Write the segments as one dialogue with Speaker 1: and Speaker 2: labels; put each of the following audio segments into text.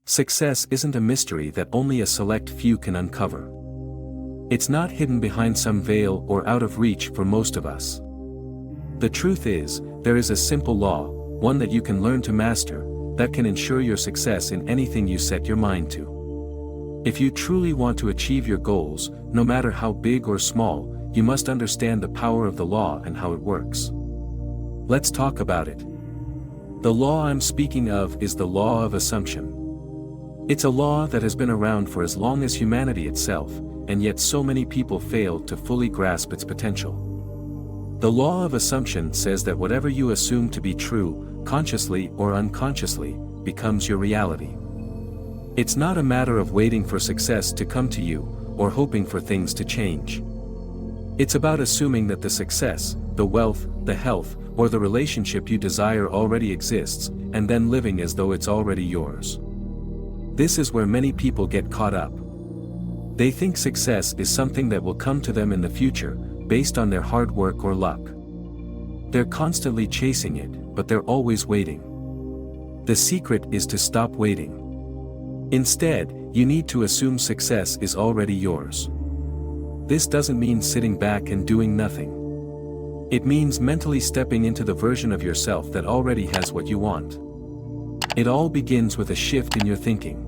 Speaker 1: Success isn't a mystery that only a select few can uncover. It's not hidden behind some veil or out of reach for most of us. The truth is, there is a simple law, one that you can learn to master, that can ensure your success in anything you set your mind to. If you truly want to achieve your goals, no matter how big or small, you must understand the power of the law and how it works. Let's talk about it. The law I'm speaking of is the law of assumption. It's a law that has been around for as long as humanity itself, and yet so many people fail to fully grasp its potential. The law of assumption says that whatever you assume to be true, consciously or unconsciously, becomes your reality. It's not a matter of waiting for success to come to you, or hoping for things to change. It's about assuming that the success, the wealth, the health, or the relationship you desire already exists, and then living as though it's already yours. This is where many people get caught up. They think success is something that will come to them in the future, based on their hard work or luck. They're constantly chasing it, but they're always waiting. The secret is to stop waiting. Instead, you need to assume success is already yours. This doesn't mean sitting back and doing nothing. It means mentally stepping into the version of yourself that already has what you want. It all begins with a shift in your thinking.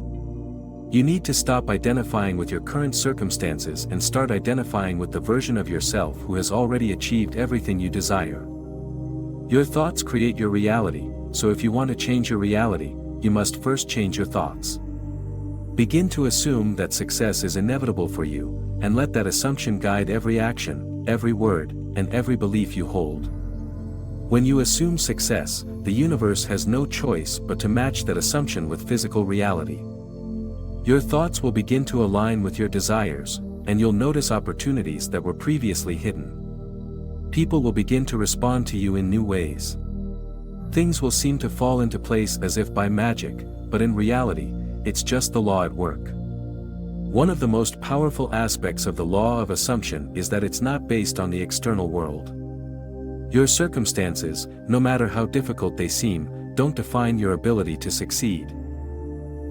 Speaker 1: You need to stop identifying with your current circumstances and start identifying with the version of yourself who has already achieved everything you desire. Your thoughts create your reality, so if you want to change your reality, you must first change your thoughts. Begin to assume that success is inevitable for you, and let that assumption guide every action, every word, and every belief you hold. When you assume success, the universe has no choice but to match that assumption with physical reality. Your thoughts will begin to align with your desires, and you'll notice opportunities that were previously hidden. People will begin to respond to you in new ways. Things will seem to fall into place as if by magic, but in reality, it's just the law at work. One of the most powerful aspects of the law of assumption is that it's not based on the external world. Your circumstances, no matter how difficult they seem, don't define your ability to succeed.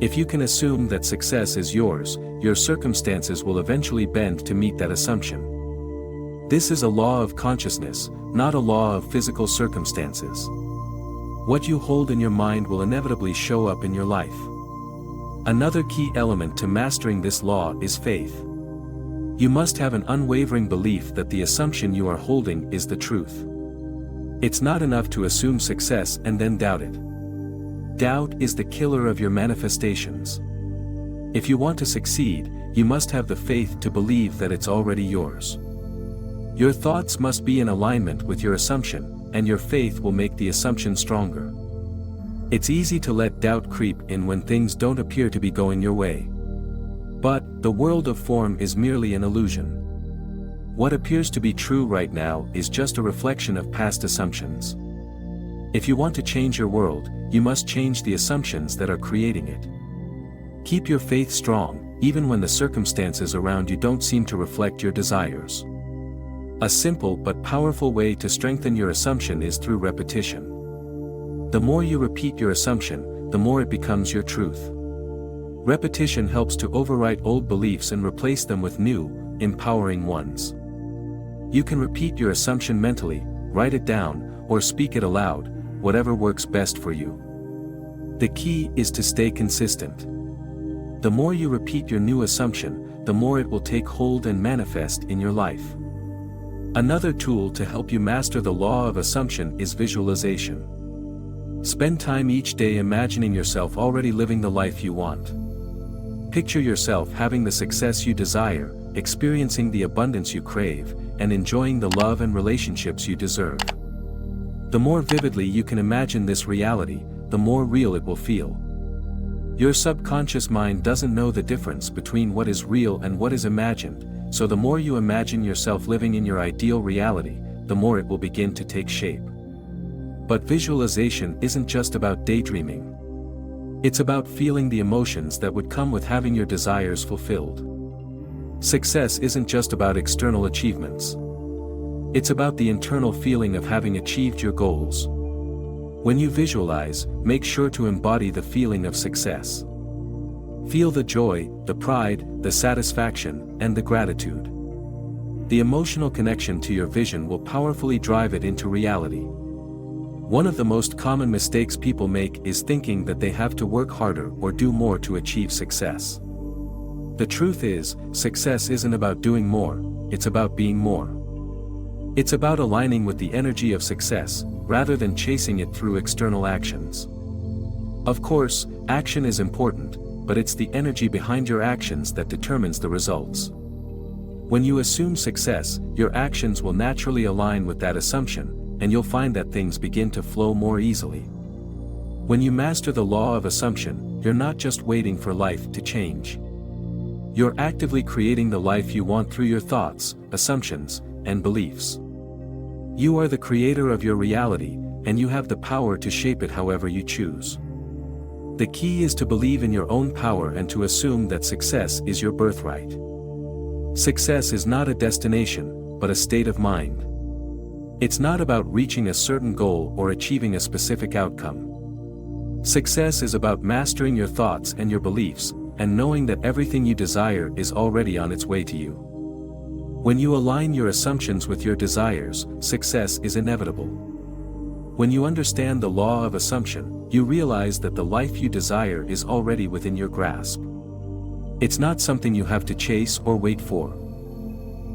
Speaker 1: If you can assume that success is yours, your circumstances will eventually bend to meet that assumption. This is a law of consciousness, not a law of physical circumstances. What you hold in your mind will inevitably show up in your life. Another key element to mastering this law is faith. You must have an unwavering belief that the assumption you are holding is the truth. It's not enough to assume success and then doubt it. Doubt is the killer of your manifestations. If you want to succeed, you must have the faith to believe that it's already yours. Your thoughts must be in alignment with your assumption, and your faith will make the assumption stronger. It's easy to let doubt creep in when things don't appear to be going your way. But, the world of form is merely an illusion. What appears to be true right now is just a reflection of past assumptions. If you want to change your world, you must change the assumptions that are creating it. Keep your faith strong, even when the circumstances around you don't seem to reflect your desires. A simple but powerful way to strengthen your assumption is through repetition. The more you repeat your assumption, the more it becomes your truth. Repetition helps to overwrite old beliefs and replace them with new, empowering ones. You can repeat your assumption mentally, write it down, or speak it aloud, whatever works best for you. The key is to stay consistent. The more you repeat your new assumption, the more it will take hold and manifest in your life. Another tool to help you master the law of assumption is visualization. Spend time each day imagining yourself already living the life you want. Picture yourself having the success you desire, experiencing the abundance you crave, and enjoying the love and relationships you deserve. The more vividly you can imagine this reality, the more real it will feel. Your subconscious mind doesn't know the difference between what is real and what is imagined, so the more you imagine yourself living in your ideal reality, the more it will begin to take shape. But visualization isn't just about daydreaming. It's about feeling the emotions that would come with having your desires fulfilled. Success isn't just about external achievements. It's about the internal feeling of having achieved your goals. When you visualize, make sure to embody the feeling of success. Feel the joy, the pride, the satisfaction, and the gratitude. The emotional connection to your vision will powerfully drive it into reality. One of the most common mistakes people make is thinking that they have to work harder or do more to achieve success. The truth is, success isn't about doing more, it's about being more. It's about aligning with the energy of success, rather than chasing it through external actions. Of course, action is important, but it's the energy behind your actions that determines the results. When you assume success, your actions will naturally align with that assumption, and you'll find that things begin to flow more easily. When you master the law of assumption, you're not just waiting for life to change. You're actively creating the life you want through your thoughts, assumptions, and beliefs. You are the creator of your reality, and you have the power to shape it however you choose. The key is to believe in your own power and to assume that success is your birthright. Success is not a destination, but a state of mind. It's not about reaching a certain goal or achieving a specific outcome. Success is about mastering your thoughts and your beliefs, and knowing that everything you desire is already on its way to you. When you align your assumptions with your desires, success is inevitable. When you understand the law of assumption, you realize that the life you desire is already within your grasp. It's not something you have to chase or wait for.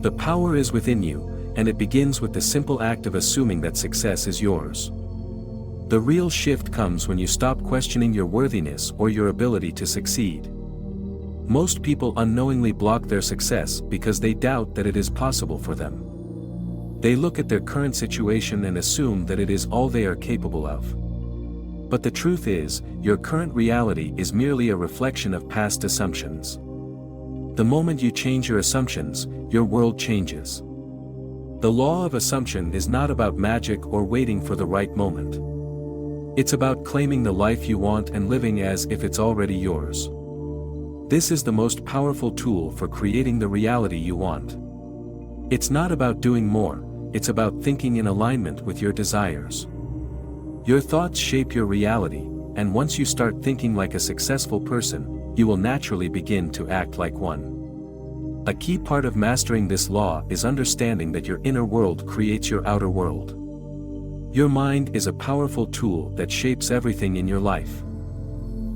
Speaker 1: The power is within you, and it begins with the simple act of assuming that success is yours. The real shift comes when you stop questioning your worthiness or your ability to succeed. Most people unknowingly block their success because they doubt that it is possible for them. They look at their current situation and assume that it is all they are capable of. But the truth is, your current reality is merely a reflection of past assumptions. The moment you change your assumptions, your world changes. The law of assumption is not about magic or waiting for the right moment. It's about claiming the life you want and living as if it's already yours. This is the most powerful tool for creating the reality you want. It's not about doing more, it's about thinking in alignment with your desires. Your thoughts shape your reality, and once you start thinking like a successful person, you will naturally begin to act like one. A key part of mastering this law is understanding that your inner world creates your outer world. Your mind is a powerful tool that shapes everything in your life.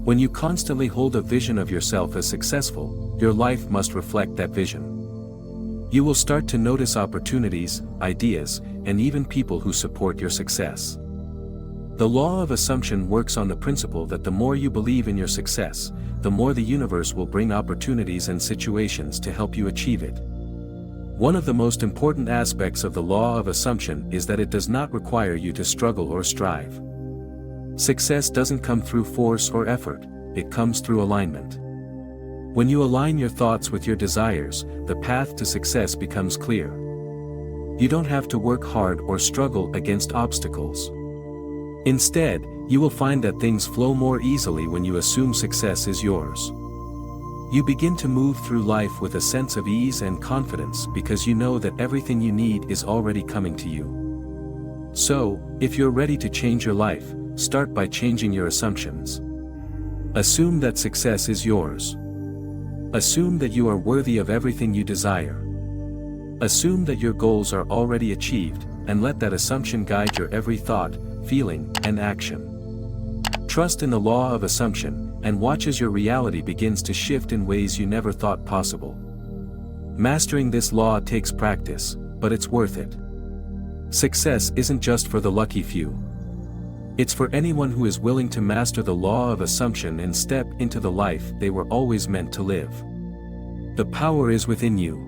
Speaker 1: When you constantly hold a vision of yourself as successful, your life must reflect that vision. You will start to notice opportunities, ideas, and even people who support your success. The law of assumption works on the principle that the more you believe in your success, the more the universe will bring opportunities and situations to help you achieve it. One of the most important aspects of the law of assumption is that it does not require you to struggle or strive. Success doesn't come through force or effort, it comes through alignment. When you align your thoughts with your desires, the path to success becomes clear. You don't have to work hard or struggle against obstacles. Instead, you will find that things flow more easily when you assume success is yours. You begin to move through life with a sense of ease and confidence because you know that everything you need is already coming to you. So, if you're ready to change your life, start by changing your assumptions. Assume that success is yours. Assume that you are worthy of everything you desire. Assume that your goals are already achieved, and let that assumption guide your every thought, feeling, and action. Trust in the law of assumption, and watch as your reality begins to shift in ways you never thought possible. Mastering this law takes practice, but it's worth it. Success isn't just for the lucky few. It's for anyone who is willing to master the law of assumption and step into the life they were always meant to live. The power is within you.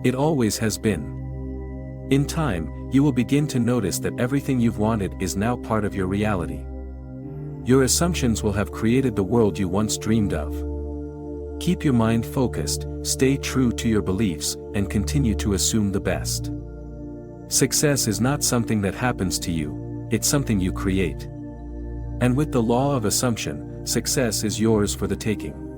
Speaker 1: It always has been. In time, you will begin to notice that everything you've wanted is now part of your reality. Your assumptions will have created the world you once dreamed of. Keep your mind focused, stay true to your beliefs, and continue to assume the best. Success is not something that happens to you, it's something you create. And with the law of assumption, success is yours for the taking.